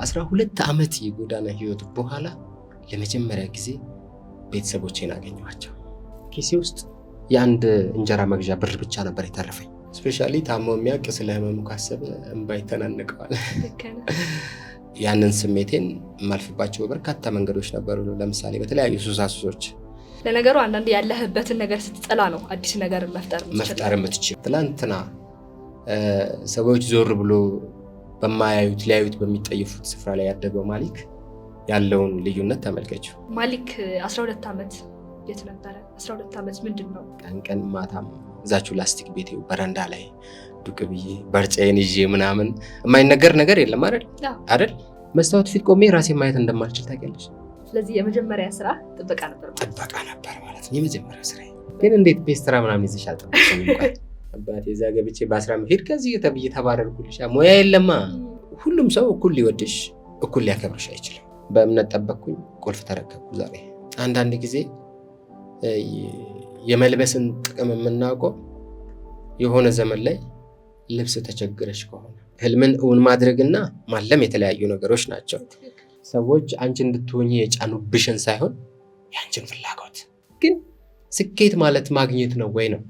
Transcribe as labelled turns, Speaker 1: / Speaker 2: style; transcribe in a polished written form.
Speaker 1: ከ12 ዓመት የጎዳና ህይወት በኋላ ለመጀመሪያ ጊዜ ቤተሰቦቼን አገኘኋቸው። ኪሴ ውስጥ የአንድ እንጀራ መግዣ ብር ብቻ ነበር የተረፈኝ። ስፔሻሊ ታሞ የሚያውቅ ስለ ህመሙ ካሰበ እንባ ይተናነቀዋል። ያንን ስሜቴን የማልፍባቸው በርካታ መንገዶች ነበሩ። ለምሳሌ በተለያዩ ሱሳሱሶች።
Speaker 2: ለነገሩ አንዳንድ ያለህበትን ነገር ስትጠላ ነው አዲስ ነገር መፍጠር
Speaker 1: የምትችል። ትላንትና ሰዎች ዞር ብሎ በማያዩት ሊያዩት በሚጠይፉት ስፍራ ላይ ያደገው ማሊክ ያለውን ልዩነት ተመልከችው።
Speaker 2: ማሊክ 12 ዓመት የት ነበረ? 12 ዓመት ምንድን ነው?
Speaker 1: ቀን ማታም እዛችሁ ላስቲክ ቤቴ በረንዳ ላይ ዱቅ ብዬ በርጫዬን ይዤ ምናምን የማይነገር ነገር የለም አይደል? መስታወት ፊት ቆሜ ራሴን ማየት እንደማልችል ታውቂያለሽ።
Speaker 2: ስለዚህ የመጀመሪያ ስራ ጥበቃ ነበር
Speaker 1: ማለት ነው። የመጀመሪያ ስራ ግን እንዴት ፔስትራ ምናምን ይዘሽ አልጠበቅሽኝም? አባቴ እዛ ገብቼ በ10 ሄድ ከዚህ ተብዬ ተባረርኩልሽ። ሙያ የለማ። ሁሉም ሰው እኩል ሊወድሽ እኩል ሊያከብርሽ አይችልም። በእምነት ጠበቅኩኝ፣ ቁልፍ ተረከብኩ። ዛሬ አንዳንድ ጊዜ የመልበስን ጥቅም የምናውቀው የሆነ ዘመን ላይ ልብስ ተቸግረሽ ከሆነ። ህልምን እውን ማድረግና ማለም የተለያዩ ነገሮች ናቸው። ሰዎች አንቺ እንድትሆኚ የጫኑብሽን ሳይሆን ያንቺን ፍላጎት። ግን ስኬት ማለት ማግኘት ነው ወይ ነው?